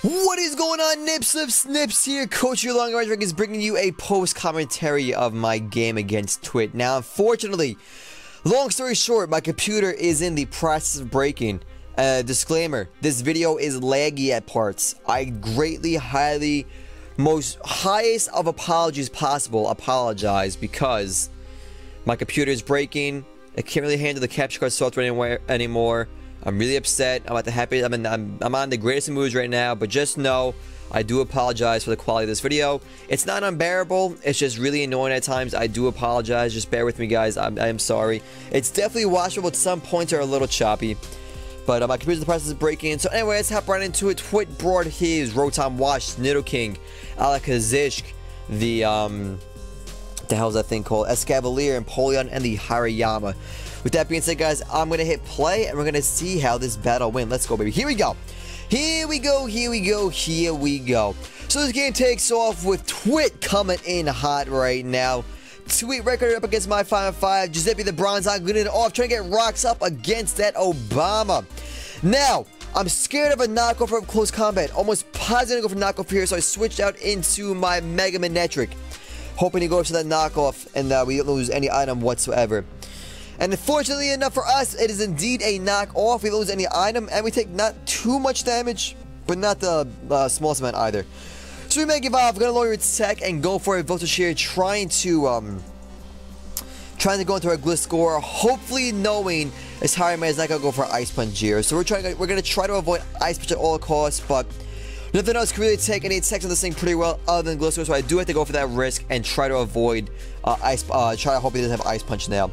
What is going on, Nips of Snips here? Coach your long RegiRockies is bringing you a post commentary of my game against Twit. Now, unfortunately, long story short, my computer is in the process of breaking. Disclaimer, this video is laggy at parts. I greatly, highest of apologies possible, apologize because my computer is breaking. I can't really handle the capture card software anymore. I'm really upset. I'm at the happiest. I'm on the greatest of moods right now. But just know, I do apologize for the quality of this video. It's not unbearable. It's just really annoying at times. I do apologize. Just bear with me, guys. I am sorry. It's definitely watchable. At some points are a little choppy. But my computer's in the process of breaking. So anyway, let's hop right into it. Twit brought his Rotom Wash, Nidoking, Alakazam, the hell's that thing called? Escavalier, Empoleon, and the Hariyama. With that being said, guys, I'm going to hit play, and we're going to see how this battle went. Let's go, baby. Here we go. Here we go, here we go, here we go. So this game takes off with Twit coming in hot right now. Twit record up against my 5-5. Giuseppe the Bronze on good off, trying to get rocks up against that Obama. Now, I'm scared of a knockoff from close combat. Almost positive to go for knockoff here, so I switched out into my Mega Manetric. Hoping to go for that knockoff and we don't lose any item whatsoever. And unfortunately enough for us, it is indeed a knockoff. We lose any item, and we take not too much damage, but not the smallest amount either. So we make evolve, gonna lower its attack and go for a Voltage here, trying to go into our Gliscor, hopefully knowing this Hariyama is not gonna go for Ice Punch here. So we're gonna try to avoid Ice Punch at all costs, but nothing else can really take any attacks on this thing pretty well other than Gliscor, so I do have to go for that risk and try to avoid try to hope he doesn't have Ice Punch now.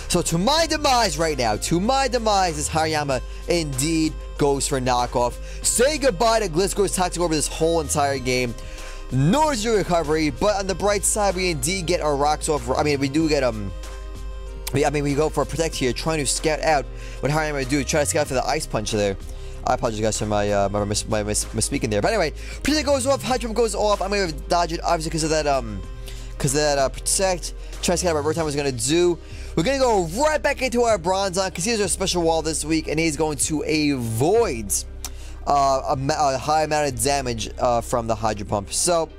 So to my demise right now, this Hariyama indeed goes for knockoff. Say goodbye to Gliscor's Toxic Orb this whole entire game. No recovery, but on the bright side, we indeed get our rocks off. I mean, we do get we go for a Protect here, trying to scout out what Hariyama do. Try to scout for the Ice Punch there. I apologize, guys, for my misspeaking there. But anyway, Protect goes off, Hydro goes off. I'm gonna dodge it, obviously, because of that Protect. Try to scout out what Rotom was gonna do. We're going to go right back into our Bronzong because he has our special wall this week, and he's going to avoid a high amount of damage from the Hydro Pump. So,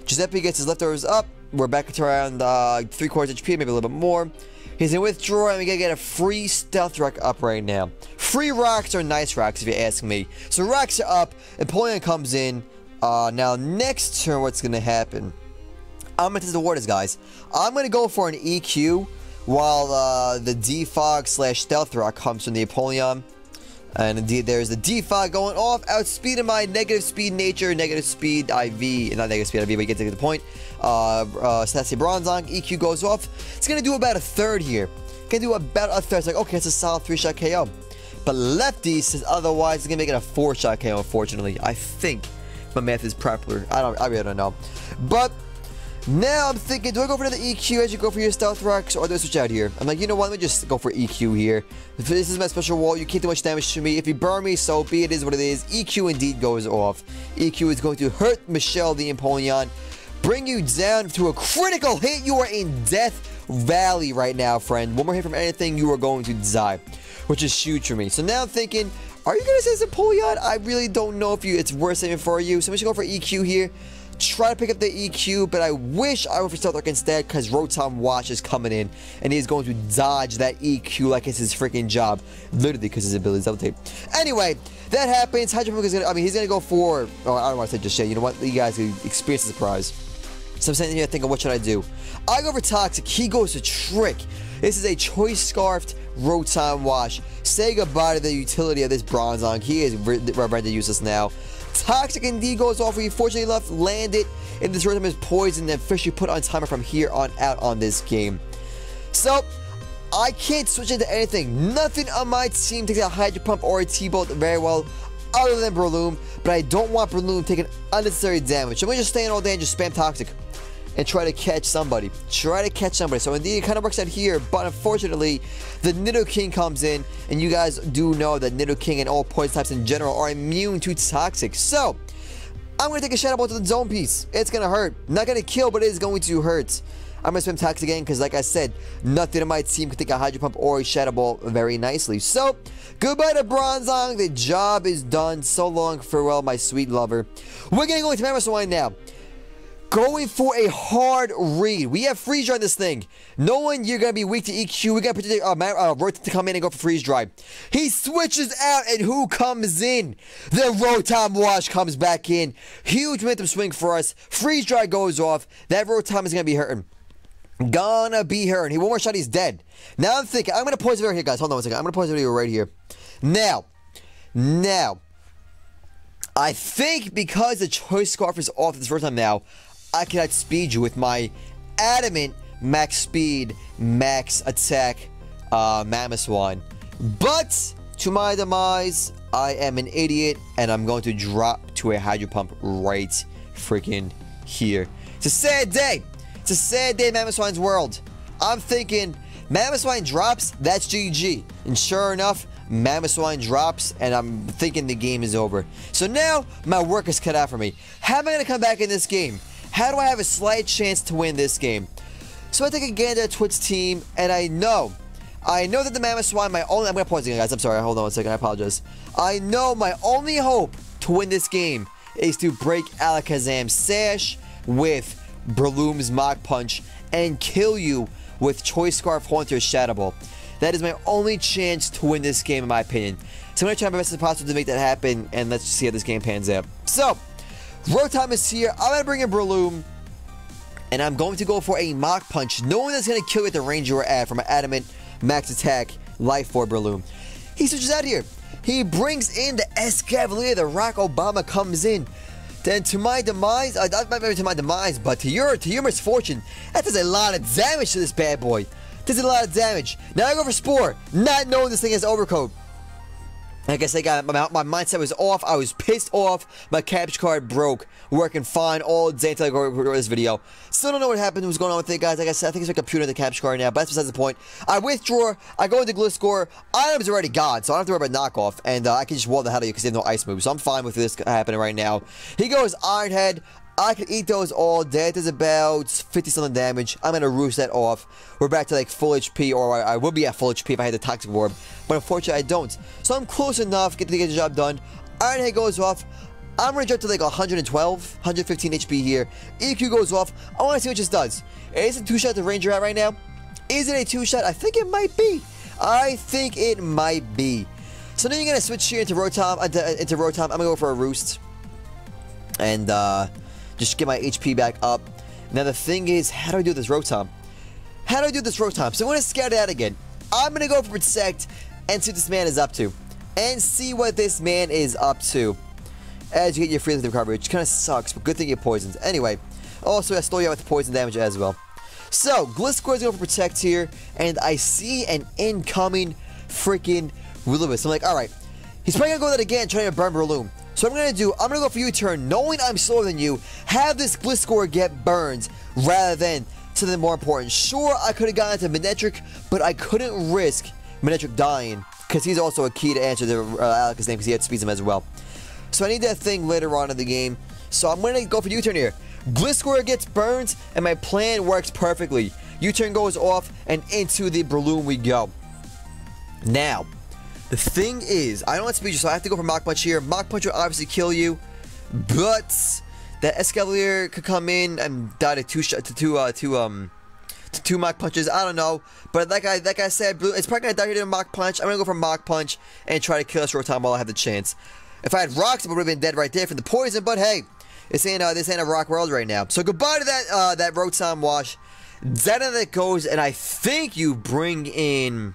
Giuseppe gets his leftovers up. We're back to around 3/4 HP, maybe a little bit more. He's in withdraw, and we're going to get a free Stealth Rock up right now. Free rocks are nice rocks, if you ask me. So, rocks are up, and Empoleon comes in. Now, next turn, what's going to happen? I'm going to test the waters, guys. I'm going to go for an EQ. While the Defog / Stealth Rock comes from the Empoleon. And indeed, there's the Defog going off, outspeeding my negative speed nature, negative speed IV, not negative speed IV, but you get to the point. Sassy Bronzong, EQ goes off. It's going to do about a third here. Going to do about a third. It's like, okay, it's a solid 3-shot KO. But Lefty says otherwise, it's going to make it a 4-shot KO, unfortunately. I think my math is proper. I really don't know. But now I'm thinking, do I go for another EQ as you go for your Stealth Rocks, or do I switch out here? I'm like, you know what, let me just go for EQ here. If this is my special wall, you can't do much damage to me. If you burn me, so be it, is what it is. EQ indeed goes off. EQ is going to hurt Michelle the Empoleon, bring you down to a critical hit. You are in Death Valley right now, friend. One more hit from anything, you are going to die, which is huge for me. So now I'm thinking, are you going to say this Empoleon? I really don't know if it's worth saving for you, so I'm just going to go for EQ here. Try to pick up the EQ, but I wish I went for Stealth Rock instead because Rotom Wash is coming in and he's going to dodge that EQ like it's his freaking job. Literally because his ability is double tape. Anyway, that happens. Hydro Pump is gonna, he's gonna go for, oh, I don't want to say just yet. You know what? You guys can experience the surprise. So I'm sitting here thinking, what should I do? I go for Toxic. He goes to Trick. This is a Choice Scarfed Rotom Wash. Say goodbye to the utility of this Bronzong. He is ready to use this now. Toxic indeed goes off. We fortunately enough landed in this Rotom is poisoned and officially put on timer from here on out on this game. So I can't switch into anything. Nothing on my team takes a Hydro Pump or a T-Bolt very well, other than Breloom. But I don't want Breloom taking unnecessary damage. So I'm gonna just stay in all day and just spam Toxic and try to catch somebody. So indeed, it kind of works out here, but unfortunately, the Nidoking comes in, and you guys do know that Nidoking and all poison types in general are immune to Toxic. So, I'm going to take a Shadow Ball to the Zone Piece. It's going to hurt. Not going to kill, but it is going to hurt. I'm going to spam Tax again because, like I said, nothing in my team can take a Hydro Pump or a Shadow Ball very nicely. So, goodbye to Bronzong. The job is done. So long, farewell, my sweet lover. We're going to go into Mamoswine now. Going for a hard read. We have Freeze Dry this thing. Knowing you're going to be weak to EQ, we got to predict Rotom to come in and go for Freeze Dry. He switches out, and who comes in? The Rotom Wash comes back in. Huge momentum swing for us. Freeze Dry goes off. That Rotom is going to be hurting. Gonna be hurting. He one more shot, he's dead. Now I'm thinking, I'm going to pause the video here, guys. Hold on one second. I'm going to pause the video right here. Now, I think because the Choice Scarf is off this first time now, I can outspeed you with my adamant max speed, max attack, Mamoswine. But, to my demise, I am an idiot, and I'm going to drop to a Hydro Pump right freaking here. It's a sad day. It's a sad day in Mamoswine's world. I'm thinking, Mamoswine drops, that's GG. And sure enough, Mamoswine drops, and I'm thinking the game is over. So now, my work is cut out for me. How am I going to come back in this game? How do I have a slight chance to win this game? So I take a gander at Twit's team, and I know that the Mamoswine, I'm going to pause again, guys. I'm sorry. Hold on one second. I apologize. I know my only hope to win this game is to break Alakazam's Sash with Breloom's Mach Punch and kill you with Choice Scarf Haunter's Shadow Ball. That is my only chance to win this game, in my opinion. So I'm going to try my best as possible to make that happen, and let's just see how this game pans out. So, Rotom is here. I'm going to bring in Breloom, and I'm going to go for a Mach Punch, knowing that's going to kill you at the range you were at from an Adamant Max Attack Life for Breloom. He switches out here. He brings in the Escavalier. The Rock Obama comes in. Then to my demise, not maybe to my demise, but to your misfortune, that does a lot of damage to this bad boy. Does a lot of damage. Now I go for Spore, not knowing this thing has Overcoat. Like I said, guys, my mindset was off. I was pissed off. My capture card broke. Working fine all day until I go record this video. Still don't know what happened. What's going on with it, guys? Like I said, I think it's my computer in the capture card now, but that's besides the point. I withdraw. I go into Gliscor. Items already gone, so I don't have to worry about knockoff. And I can just wall the hell out of you because they have no ice moves. So I'm fine with this happening right now. He goes Iron Head. I can eat those all day. It does about 50-something damage. I'm going to roost that off. We're back to like full HP, or I would be at full HP if I had the Toxic Orb. But unfortunately, I don't. So I'm close enough to get the job done. Iron Head goes off. I'm going to jump to like 112, 115 HP here. EQ goes off. I want to see what this does. Is it a 2-shot the range you're at right now? Is it a 2-shot? I think it might be. I think it might be. So then you're going to switch here into Rotom. I'm going to go for a Roost. And, just get my HP back up. Now the thing is, how do I do this Rotom? How do I do this Rotom? So I'm going to scout it out again. I'm going to go for Protect and see what this man is up to. As you get your free recovery, which kind of sucks, but good thing you get poisons. Anyway, also I stole you out with poison damage as well. So, Gliscor is going for Protect here, and I see an incoming freaking Will-O-Wisp. So I'm like, alright, he's probably going to go that again, trying to burn Breloom. So what I'm going to do, I'm going to go for U-turn, knowing I'm slower than you, have this Gliscor get burned, rather than something more important. Sure, I could have gotten to Manectric, but I couldn't risk Manectric dying, because he's also a key to answer the Alakazam, because he outspeeds him as well. So I need that thing later on in the game. So I'm going to go for U-turn here. Gliscor gets burned, and my plan works perfectly. U-turn goes off, and into the Breloom we go. Now, the thing is, I don't want speed you, so I have to go for Mach Punch here. Mach Punch will obviously kill you, but that Escavalier could come in and die to two Mach Punches. I don't know, but like I said, it's probably gonna die here to a Mach Punch. I'm gonna go for Mach Punch and try to kill us Rotom while I have the chance. If I had rocks, I would have been dead right there from the poison. But hey, this ain't a rock world right now. So goodbye to that Rotom Wash. That goes, and I think you bring in.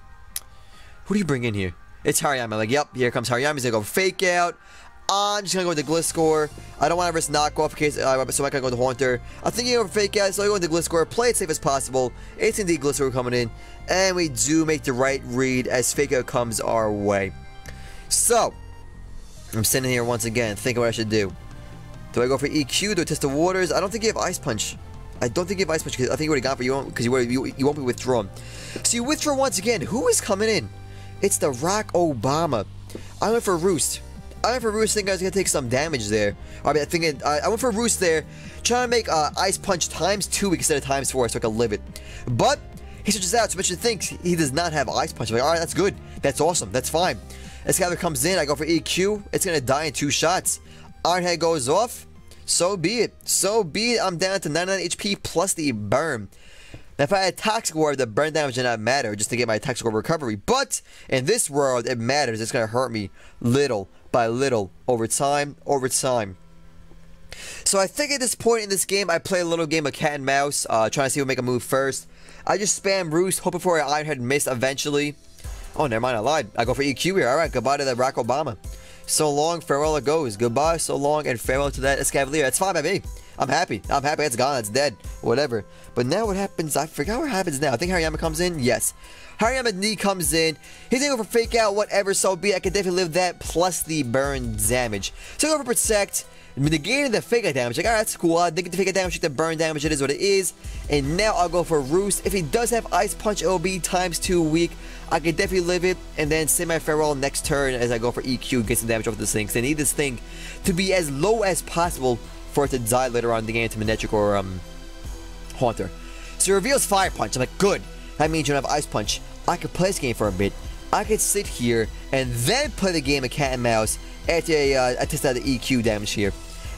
Who do you bring in here? It's Hariyama. Like, yep, here comes Hariyama. He's gonna go Fake Out. I'm just gonna go with the Gliscor. I don't want to risk knockoff in case, so I'm gonna go with the Haunter. I'm thinking over Fake Out, so I go with the Gliscor. Play it safe as possible. It's indeed Gliscor coming in, and we do make the right read as Fake Out comes our way. So, I'm sitting here once again, thinking what I should do. Do I go for EQ? Do I test the waters? I don't think you have Ice Punch. I don't think you have Ice Punch because I think you already got it, because you won't be withdrawn. So you withdraw once again. Who is coming in? It's the Rock Obama. I went for Roost. I went for Roost thinking I was going to take some damage there. I mean, I went for Roost there, trying to make Ice Punch ×2 instead of ×4 so I can live it. But he switches out, so much thinks he does not have Ice Punch. I'm like, alright, that's good. That's awesome. That's fine. Excalibur comes in, I go for EQ. It's going to die in 2 shots. Iron Head goes off. So be it. So be it. I'm down to 99 HP plus the burn. Now, if I had Toxic Orb, the burn damage did not matter just to get my Toxic Orb recovery. But in this world, it matters. It's going to hurt me little by little over time. So I think at this point in this game, I play a little game of cat and mouse, trying to see who will make a move first. I just spam Roost, hoping for an Iron Head miss eventually. Oh, never mind, I lied. I go for EQ here. Alright, goodbye to the Barack Obama. So long, farewell it goes. Goodbye, so long, and farewell to that Escavalier. That's fine by me. I'm happy. I'm happy it's gone. It's dead. Whatever. But now what happens? I forgot what happens now. I think Hariyama comes in. Yes. Hariyama knee comes in. He's going to go for fake out. Whatever. So be it. I can definitely live that plus the burn damage. So I go for protect. Negating the fake out damage. Like, alright, that's cool. I didn't get the fake out damage. The burn damage. It is what it is. And now I'll go for Roost. If he does have Ice Punch, it will be ×2 weak. I can definitely live it. And then say my farewell next turn as I go for EQ. Get some damage off this thing. Because I need this thing to be as low as possible for it to die later on in the game to Manectric or Haunter. So it reveals Fire Punch. I'm like, good. That means you don't have Ice Punch. I could play this game for a bit. I could sit here and then play the game of cat and mouse after I test out the EQ damage here.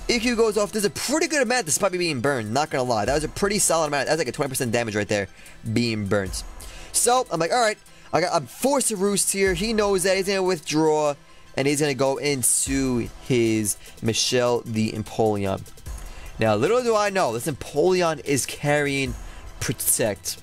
EQ goes off. There's a pretty good amount despite me being burned. Not gonna lie. That was a pretty solid amount. That was like a 20% damage right there being burnt. So I'm like, alright. I'm forced to Roost here. He knows that. He's gonna withdraw. And he's going to go into his Michelle the Empoleon. Now, little do I know, this Empoleon is carrying Protect.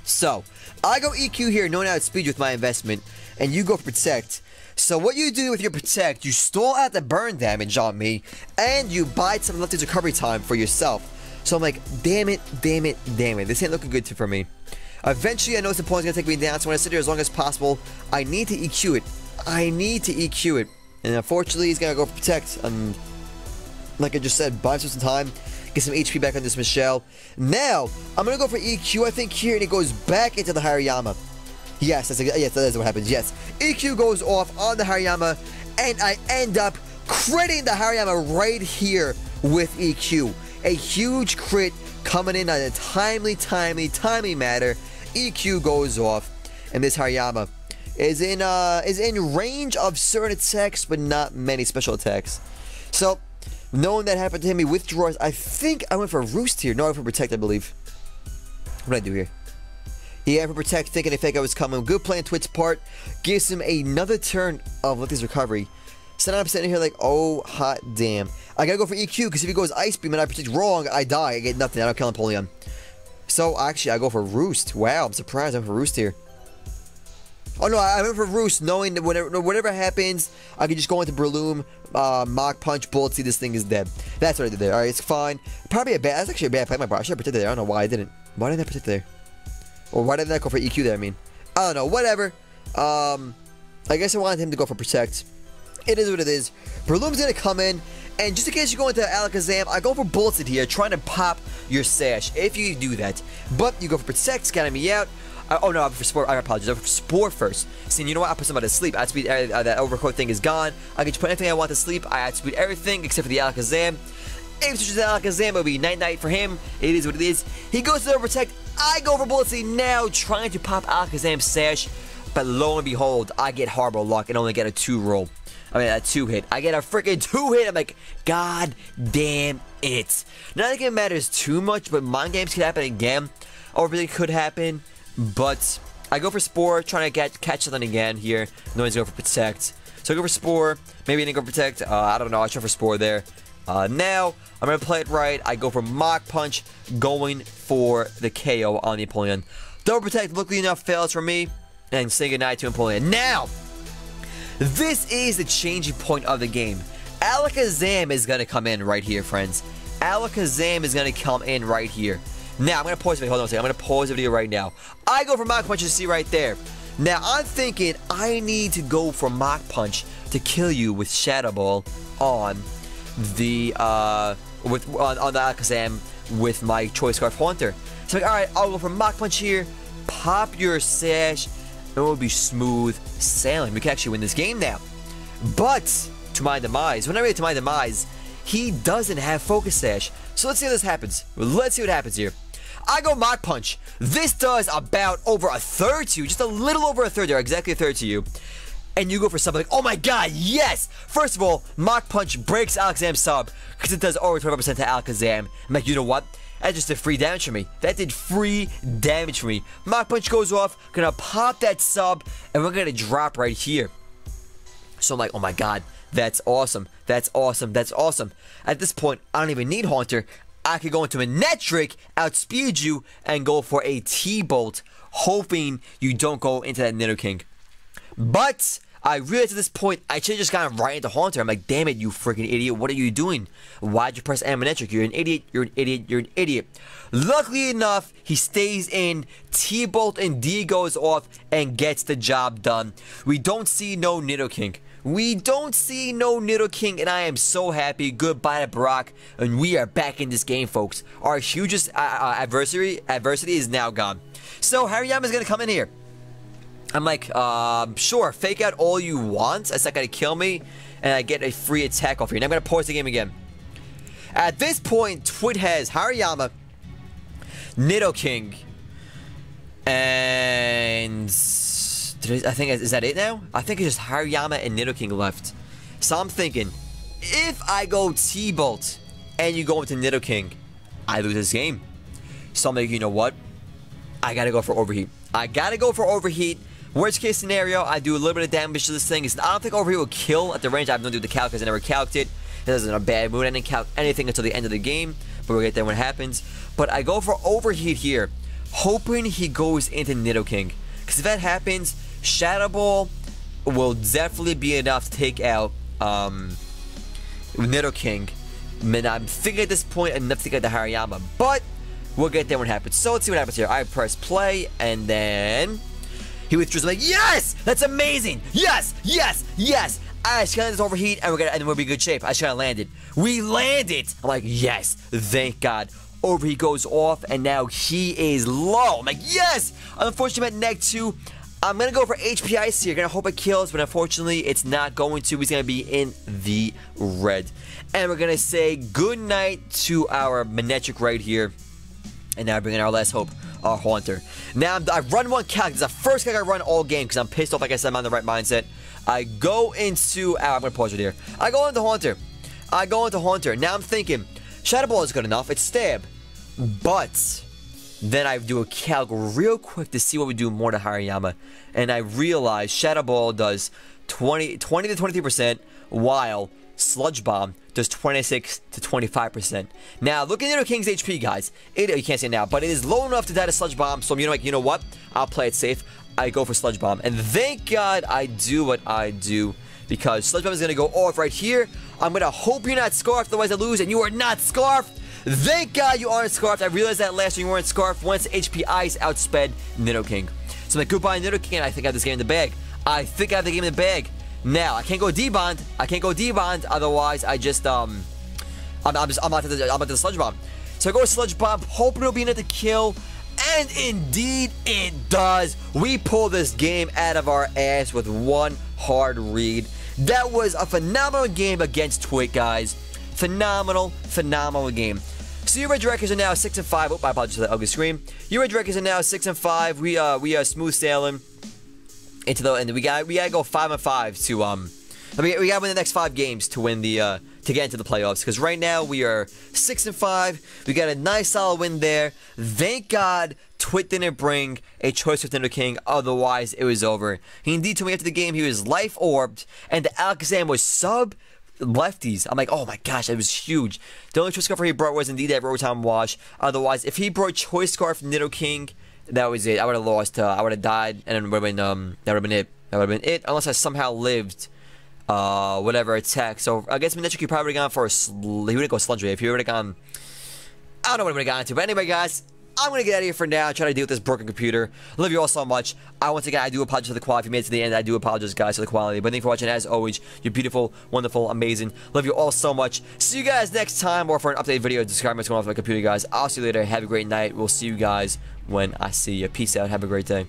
So, I go EQ here, knowing how to speed with my investment, and you go Protect. So, what you do with your Protect, you stall out the burn damage on me, and you buy some leftovers recovery time for yourself. So, I'm like, damn it. This ain't looking good for me. Eventually, I know this Empoleon's going to take me down, so when I sit here as long as possible, I need to EQ it. And unfortunately, he's gonna go for Protect. And like I just said, buy some time, get some HP back on this Michelle. Now, I'm gonna go for EQ, I think, here, and it goes back into the Hariyama. Yes, that is what happens. Yes. EQ goes off on the Hariyama, and I end up critting the Hariyama right here with EQ. A huge crit coming in on a timely matter. EQ goes off, and this Hariyama is in range of certain attacks, but not many special attacks. So, knowing that happened to him, he withdraws. I think I went for Roost here. No, I went for Protect, I believe. What did I do here? He went for Protect, thinking the fake out was coming. Good play on Twit's part. Gives him another turn of Lefty's recovery. So now I'm sitting here like, oh, hot damn. I gotta go for EQ, because if he goes Ice Beam and I protect wrong, I die. I get nothing. I don't kill Empoleon. So, actually, I go for Roost. Wow, I'm surprised I went for Roost here. Oh no, I went for Roost, knowing that whatever happens, I can just go into Breloom, Mach Punch, Bullet Seed, this thing is dead. That's what I did there. Alright, it's fine. That's actually a bad play, my bro. I should have protected there. I don't know why I didn't. Why didn't I protect there? Or why didn't I go for EQ there, I mean? I don't know, whatever. I guess I wanted him to go for Protect. It is what it is. Breloom's gonna come in, and just in case you go into Alakazam, I go for Bullet Seed here, trying to pop your Sash, if you do that. But you go for Protect, scanning me out. Oh no, I went for Spore. I apologize. I went for Spore first. See, you know what? I'll put somebody to sleep. I outspeed that overcoat thing is gone. I can just put anything I want to sleep. I outspeed everything except for the Alakazam. If it switches to Alakazam, it'll be night for him. It is what it is. He goes to Protect. I go for Bullet Seed now, trying to pop Alakazam's Sash. But lo and behold, I get horrible luck and only get a 2 hit. I get a freaking 2 hit. I'm like, god damn it. Not like it matters too much, but mind games could happen again. Or really could happen. But I go for Spore, trying to catch something again here. No one's going for Protect. So I go for Spore. Maybe I didn't go for Protect. I don't know. I try for Spore there. Now, I'm going to play it right. I go for Mach Punch, going for the KO on the Empoleon. Double Protect, luckily enough, fails for me. And say goodnight to Empoleon. Now, this is the changing point of the game. Alakazam is going to come in right here, friends. Alakazam is going to come in right here. Now, I'm going to pause the video. Hold on a second. I'm going to pause the video right now. I go for Mach Punch, you see right there. Now, I'm thinking I need to go for Mach Punch to kill you with Shadow Ball on the Alakazam with my Choice Scarf Haunter. So, like, alright, I'll go for Mach Punch here. Pop your Sash. It will be smooth sailing. We can actually win this game now. But to my demise. When I ready to my demise, he doesn't have Focus Sash. So let's see how this happens. Let's see what happens here. I go Mach Punch. This does about over a third to you. Just a little over a third there. Exactly a third to you. And you go for something like, oh my god, yes! First of all, Mach Punch breaks Alakazam's sub. Because it does over 25% to Alakazam. I'm like, you know what? That just did free damage for me. That did free damage for me. Mach Punch goes off. Gonna pop that sub. And we're gonna drop right here. So I'm like, oh my god. That's awesome. That's awesome. That's awesome. At this point, I don't even need Haunter. I could go into Manectric, outspeed you, and go for a T-Bolt, hoping you don't go into that Nidoking. But I realized at this point, I should have just gotten right into Haunter. I'm like, damn it, you freaking idiot. What are you doing? Why'd you press Manectric? You're an idiot. You're an idiot. You're an idiot. Luckily enough, he stays in. T-Bolt and D goes off and gets the job done. We don't see no Nidoking. We don't see no Nidoking, and I am so happy. Goodbye to Brock, and we are back in this game, folks. Our hugest adversity is now gone. So Hariyama's gonna come in here. I'm like, sure, fake out all you want. It's not gonna kill me, and I get a free attack off here. And I'm gonna pause the game again. At this point, Twit has Hariyama, Nidoking, and I think, is that it now? I think it's just Hariyama and Nidoking left. So I'm thinking, if I go T-Bolt and you go into Nidoking, I lose this game. So I'm like, you know what? I gotta go for Overheat. I gotta go for Overheat. Worst case scenario, I do a little bit of damage to this thing. I don't think Overheat will kill at the range. I have no do the calc because I never calced it. It was in a bad mood. I didn't calc anything until the end of the game, but we'll get there when it happens. But I go for Overheat here, hoping he goes into Nidoking. Because if that happens, Shadow Ball will definitely be enough to take out Nidoking. And I'm thinking at this point enough to get the Hariyama, but we'll get there when it happens. So let's see what happens here. I press play, and then he withdraws. I'm like, yes! That's amazing! Yes! Yes! Yes! I just got this Overheat, and we'll be in good shape. I just landed. We landed! I'm like, yes! Thank God. Overheat goes off, and now he is low. I'm like, yes! Unfortunately, I'm at -2. I'm going to go for HP Ice here. Going to hope it kills, but unfortunately, it's not going to. He's going to be in the red. And we're going to say good night to our Manectric right here. And now bring in our last hope, our Haunter. Now, I've run one calc. This is the first calc I run all game because I'm pissed off. Like I said, I'm on the right mindset. I go into... I'm going to pause it here. I go into Haunter. Now I'm thinking, Shadow Ball is good enough. It's Stab. But... then I do a calc real quick to see what we do more to Hariyama. And I realize Shadow Ball does 20 to 23%, while Sludge Bomb does 26 to 25%. Now, look at Nidoking's HP, guys. You can't see it now, but it is low enough to die to Sludge Bomb. So, you know what? I'll play it safe. I go for Sludge Bomb. And thank God I do what I do, because Sludge Bomb is going to go off right here. I'm going to hope you're not Scarfed, otherwise I lose, and you are not Scarfed. Thank God you aren't Scarfed. I realized that last time you weren't Scarfed once HP Ice outsped Nidoking. So I'm like, goodbye Nidoking, and I think I have this game in the bag. Now, I can't go D-Bond. Otherwise I just, I'm out to the Sludge Bomb. So I go Sludge Bomb, hoping it'll be enough to kill. And indeed it does. We pull this game out of our ass with one hard read. That was a phenomenal game against Twit, guys. Phenomenal game. So your RegiRockies are now 6-5. Oh, I apologize for the ugly scream. Your RegiRockies are now 6-5. We are smooth sailing into the, and we gotta go 5-5 to we gotta win the next 5 games to win the to get into the playoffs. Because right now we are 6-5. We got a nice solid win there. Thank God Twit didn't bring a choice with Nidoking, otherwise it was over. He indeed told me after the game he was life orbed, and the Alakazam was sub lefties. I'm like, oh my gosh, that was huge. The only choice scarf he brought was indeed that Rotom Wash. Otherwise, if he brought choice scarf Nidoking, that was it. I would have lost. I would have died, and then that would have been it. Unless I somehow lived whatever attack. So I guess Manectric, he probably would have gone for he would have gone Sludge Wave. If he would have gone, I don't know what he would have gone to. But anyway, guys, I'm going to get out of here for now. Try to deal with this broken computer. Love you all so much. Once again, I do apologize for the quality. If you made it to the end, I do apologize, guys, for the quality. But thank you for watching. As always, you're beautiful, wonderful, amazing. Love you all so much. See you guys next time, or for an updated video. Describe what's going on with my computer, guys. I'll see you later. Have a great night. We'll see you guys when I see you. Peace out. Have a great day.